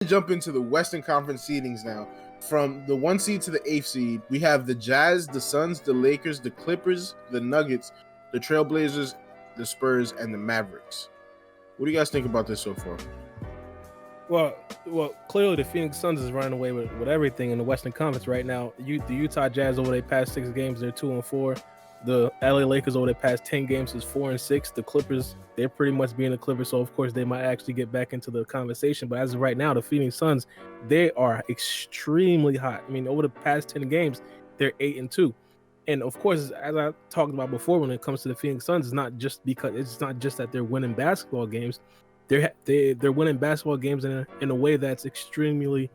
Jump into the Western Conference seedings now. From the 1 seed to the 8th seed, we have the Jazz, the Suns, the Lakers, the Clippers, the Nuggets, the Trailblazers, the Spurs, and the Mavericks. What do you guys think about this so far? Well, clearly the Phoenix Suns is running away with everything in the Western Conference right now. The Utah Jazz over their past 6 games, they're 2-4. The LA Lakers over their past 10 games is 4-6. The Clippers, they're pretty much being the Clippers, so of course they might actually get back into the conversation. But as of right now, the Phoenix Suns, they are extremely hot. I mean, over the past 10 games, they're 8-2. And of course, as I talked about before, when it comes to the Phoenix Suns, it's not just that they're winning basketball games. They're winning basketball games in a way that's extremely,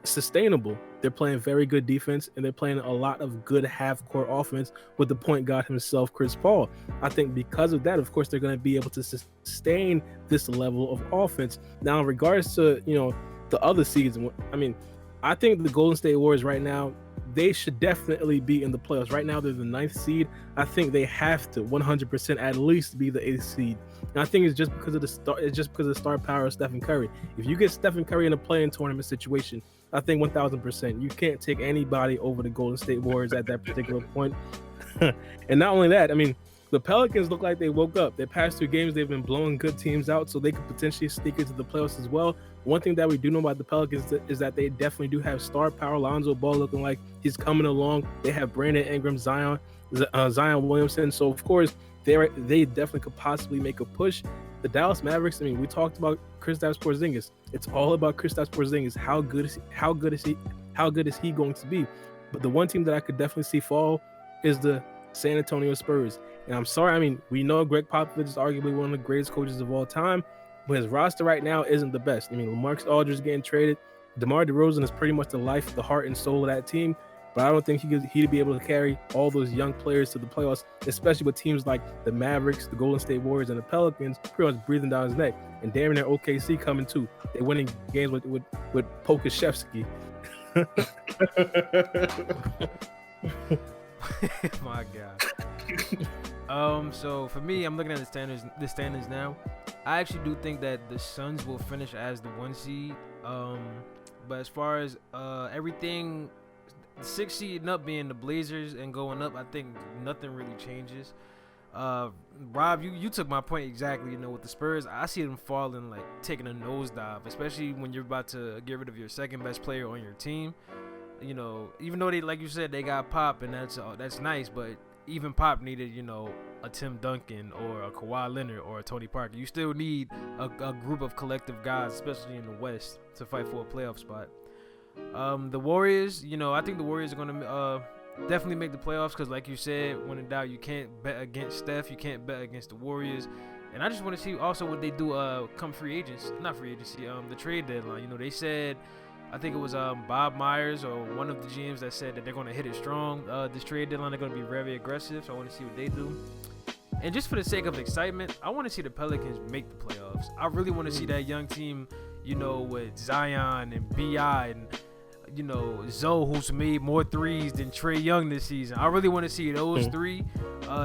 sustainable. They're playing very good defense, and they're playing a lot of good half-court offense with the point guard himself, Chris Paul. I think because of that, of course, they're going to be able to sustain this level of offense. Now, in regards to the other seeds, I mean, I think the Golden State Warriors right now, they should definitely be in the playoffs. Right now, they're the 9th seed. I think they have to 100% at least be the 8th seed. And I think it's just because of the star power of Stephen Curry. If you get Stephen Curry in a play-in tournament situation, I think 1,000%. You can't take anybody over the Golden State Warriors at that particular point. And not only that, I mean, the Pelicans look like they woke up. Their past 2 games, they've been blowing good teams out, so they could potentially sneak into the playoffs as well. One thing that we do know about the Pelicans is that they definitely do have star power. Lonzo Ball looking like he's coming along. They have Brandon Ingram, Zion Williamson. So, of course, they definitely could possibly make a push. The Dallas Mavericks, I mean, we talked about Kristaps Porzingis. It's all about Kristaps Porzingis. How good is he going to be? But the one team that I could definitely see fall is the San Antonio Spurs. And I'm sorry, I mean, we know Greg Popovich is arguably one of the greatest coaches of all time, but his roster right now isn't the best. I mean, LaMarcus Aldridge getting traded. DeMar DeRozan is pretty much the life, the heart, and soul of that team. But I don't think he'd be able to carry all those young players to the playoffs, especially with teams like the Mavericks, the Golden State Warriors, and the Pelicans pretty much breathing down his neck. And damn near OKC coming too. They're winning games with Pokashevsky. My God. So for me, I'm looking at the standings now. I actually do think that the Suns will finish as the 1 seed. But as far as everything, the 6th seed and up being the Blazers and going up, I think nothing really changes. Rob, you took my point exactly. With the Spurs, I see them falling, like taking a nosedive, especially when you're about to get rid of your second best player on your team. Even though they, like you said, they got Pop, and that's nice, but even Pop needed, a Tim Duncan or a Kawhi Leonard or a Tony Parker. You still need a group of collective guys, especially in the West, to fight for a playoff spot. The Warriors, I think the Warriors are going to definitely make the playoffs because, like you said, when in doubt, you can't bet against Steph. You can't bet against the Warriors. And I just want to see also what they do come the trade deadline. They said, I think it was Bob Myers or one of the GMs that said that they're going to hit it strong. This trade deadline, they're going to be very aggressive, so I want to see what they do. And just for the sake of excitement, I want to see the Pelicans make the playoffs. I really want to see that young team, with Zion and B.I. and, Zoe, who's made more threes than Trae Young this season. I really want to see those three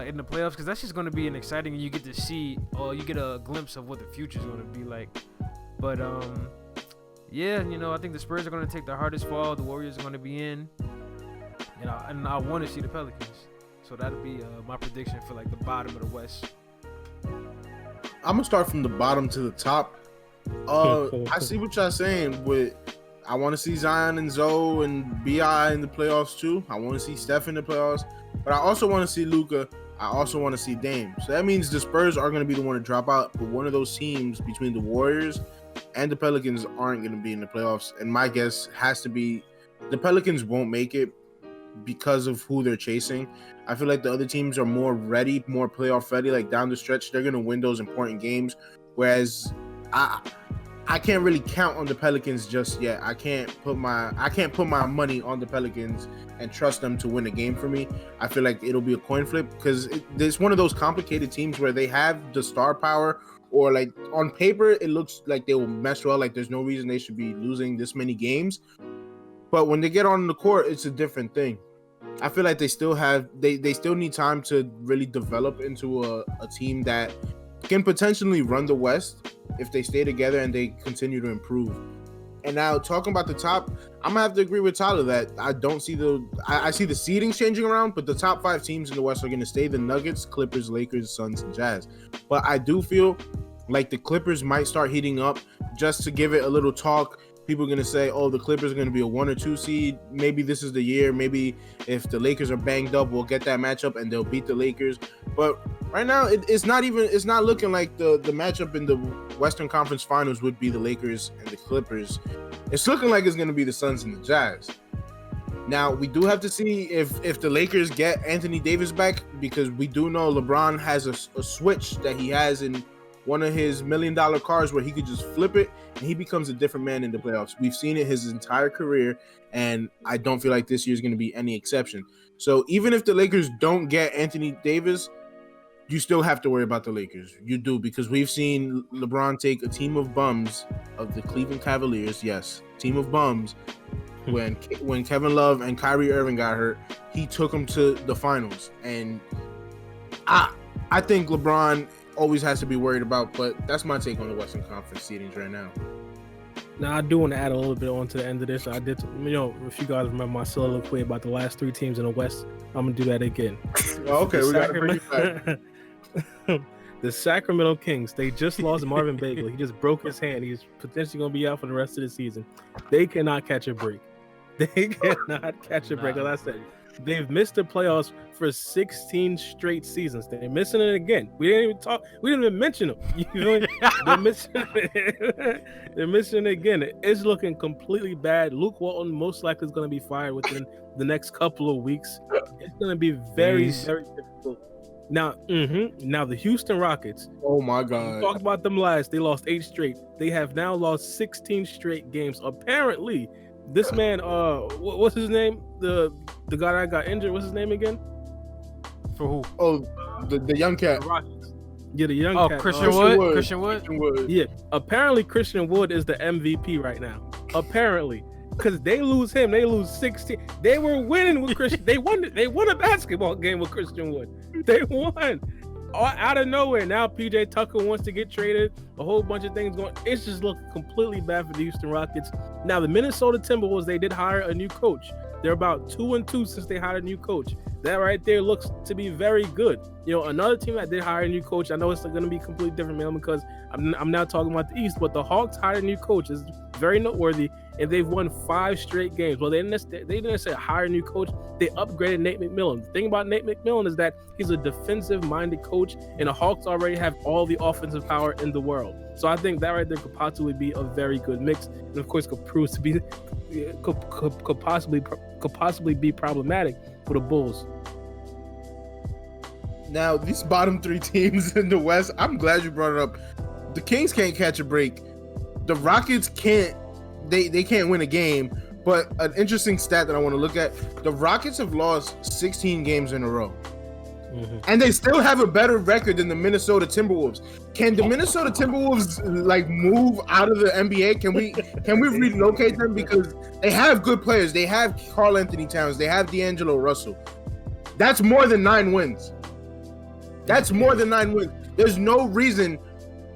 in the playoffs because that's just going to be an exciting, and you get to see, or you get a glimpse of what the future is going to be like. But, yeah, I think the Spurs are going to take the hardest fall. The Warriors are going to be in. And I want to see the Pelicans. So that'll be my prediction for, like, the bottom of the West. I'm going to start from the bottom to the top. I see what y'all saying with I want to see Zion and Zoe and B.I. in the playoffs too. I want to see Steph in the playoffs. But I also want to see Luka. I also want to see Dame. So that means the Spurs are going to be the one to drop out. But one of those teams between the Warriors and the Pelicans aren't going to be in the playoffs. And my guess has to be the Pelicans won't make it because of who they're chasing. I feel like the other teams are more ready, more playoff ready. Like down the stretch, they're going to win those important games. Whereas I can't really count on the Pelicans just yet. I can't put my money on the Pelicans and trust them to win a game for me. I feel like it'll be a coin flip because it's one of those complicated teams where they have the star power, or like on paper it looks like they will mess well. Like there's no reason they should be losing this many games, but when they get on the court, it's a different thing. I feel like they still need time to really develop into a team that can potentially run the West if they stay together and they continue to improve. And now talking about the top, I'm gonna have to agree with Tyler that I don't see I see the seedings changing around, but the top 5 teams in the West are gonna stay the Nuggets, Clippers, Lakers, Suns, and Jazz. But I do feel like the Clippers might start heating up just to give it a little talk. People are gonna say, "Oh, the Clippers are gonna be a 1 or 2 seed. Maybe this is the year. Maybe if the Lakers are banged up, we'll get that matchup and they'll beat the Lakers." But right now, it's not looking like the matchup in the Western Conference Finals would be the Lakers and the Clippers. It's looking like it's gonna be the Suns and the Jazz. Now we do have to see if the Lakers get Anthony Davis back, because we do know LeBron has a switch that he has in one of his $1 million cars where he could just flip it and he becomes a different man in the playoffs. We've seen it his entire career, and I don't feel like this year is going to be any exception. So even if the Lakers don't get Anthony Davis, you still have to worry about the Lakers. You do, because we've seen LeBron take a team of bums of the Cleveland Cavaliers. Yes, team of bums. When Kevin Love and Kyrie Irving got hurt, he took them to the finals. And I think LeBron always has to be worried about, but that's my take on the Western Conference seedings right now. Now, I do want to add a little bit on to the end of this. I did, if you guys remember my soliloquy about the last 3 teams in the West, I'm going to do that again. Okay, we got to bring it back. The Sacramento Kings, they just lost Marvin Bagley. He just broke his hand. He's potentially going to be out for the rest of the season. They cannot catch a break. They cannot catch a break. As I said, they've missed the playoffs for 16 straight seasons. They're missing it again. We didn't even mention them. You know, they're missing it. They're missing it again. It's looking completely bad. Luke Walton most likely is going to be fired within the next couple of weeks. It's going to be very, very difficult. Now, now the Houston Rockets. Oh my God! We talked about them last. They lost 8 straight. They have now lost 16 straight games. Apparently, this man, what's his name? The guy that got injured. What's his name again? For who? Oh, the young cat. The Rockets. Yeah, the young cat. Christian Wood. Christian Wood. Yeah. Apparently, Christian Wood is the MVP right now. Apparently. Because they lose him, they lose 16. They were winning with Christian. They won a basketball game with Christian Wood. They won. Out of nowhere. Now PJ Tucker wants to get traded. A whole bunch of things going. It's just looking completely bad for the Houston Rockets. Now the Minnesota Timberwolves, they did hire a new coach. They're about 2-2 since they hired a new coach. That right there looks to be very good. You know, another team that did hire a new coach. I know it's going to be completely different, man, because I'm not talking about the East, but the Hawks hired a new coach. It's very noteworthy, and they've won 5 straight games. Well, they didn't say hire a new coach. They upgraded Nate McMillan. The thing about Nate McMillan is that he's a defensive-minded coach, and the Hawks already have all the offensive power in the world. So I think that right there could possibly be a very good mix, and of course could prove to be could possibly be problematic for the Bulls. Now, these bottom 3 teams in the West, I'm glad you brought it up. The Kings can't catch a break. The Rockets can't. They can't win a game. But an interesting stat that I want to look at: the Rockets have lost 16 games in a row. And they still have a better record than the Minnesota Timberwolves. Can the Minnesota Timberwolves like move out of the NBA? Can we relocate them? Because they have good players. They have Karl Anthony Towns. They have D'Angelo Russell. That's more than 9 wins. That's more than 9 wins. There's no reason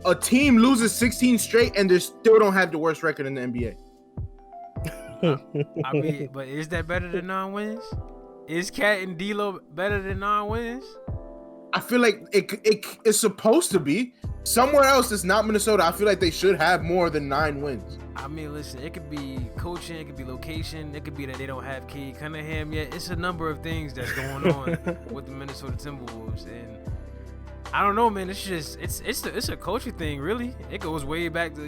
a team loses 16 straight and they still don't have the worst record in the NBA. I mean, but is that better than 9 wins? Is Cat and D'Lo better than 9 wins? I feel like it's supposed to be. Somewhere else that's not Minnesota, I feel like they should have more than 9 wins. I mean, listen, it could be coaching, it could be location, it could be that they don't have Cade Cunningham yet. It's a number of things that's going on with the Minnesota Timberwolves, and I don't know, man. It's just it's a coaching thing, really. It goes way back to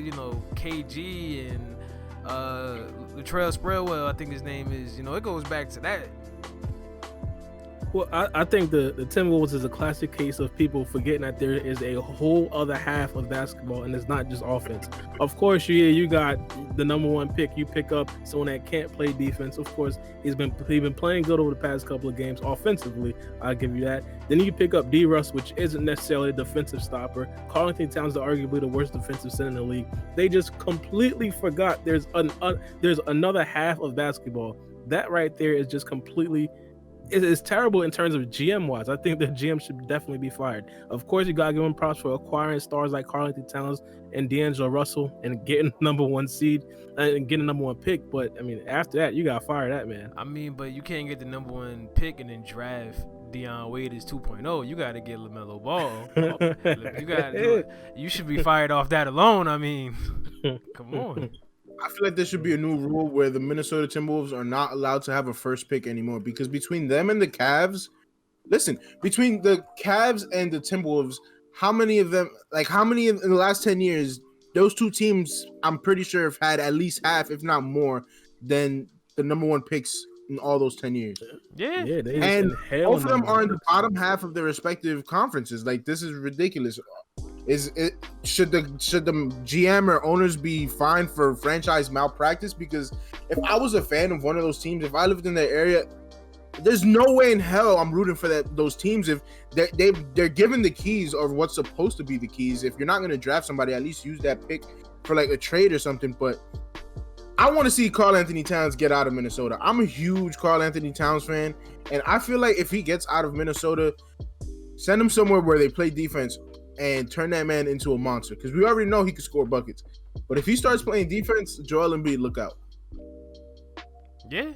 KG and Latrell Sprewell, I think his name is. It goes back to that. Well, I think the Timberwolves is a classic case of people forgetting that there is a whole other half of basketball, and it's not just offense. Of course, you got the number 1 pick. You pick up someone that can't play defense. Of course, he's been playing good over the past couple of games offensively. I'll give you that. Then you pick up D-Russ, which isn't necessarily a defensive stopper. Karl Anthony Towns is arguably the worst defensive center in the league. They just completely forgot there's another half of basketball. That right there is just completely it's terrible in terms of GM wise. I think the GM should definitely be fired. Of course, you gotta give him props for acquiring stars like Karl-Anthony Towns and D'Angelo Russell and getting number 1 seed and getting number 1 pick. But I mean, after that, you gotta fire that man. I mean, but you can't get the number 1 pick and then draft Deion Waiters 2.0. You gotta get LaMelo Ball. You got you should be fired off that alone. I mean, come on. I feel like there should be a new rule where the Minnesota Timberwolves are not allowed to have a first pick anymore, because between them and the Cavs, between the Cavs and the Timberwolves, how many in the last 10 years, those two teams, I'm pretty sure, have had at least half, if not more, than the number 1 picks in all those 10 years. Yeah. And both of them are in the bottom half of their respective conferences. Like, this is ridiculous. Should the GM or owners be fined for franchise malpractice? Because if I was a fan of one of those teams, if I lived in that area, there's no way in hell I'm rooting for those teams if they're given the keys or what's supposed to be the keys. If you're not going to draft somebody, at least use that pick for like a trade or something. But I want to see Karl-Anthony Towns get out of Minnesota. I'm a huge Karl-Anthony Towns fan, and I feel like if he gets out of Minnesota, send him somewhere where they play defense and turn that man into a monster, because we already know he can score buckets. But if he starts playing defense, Joel Embiid, look out. Yeah.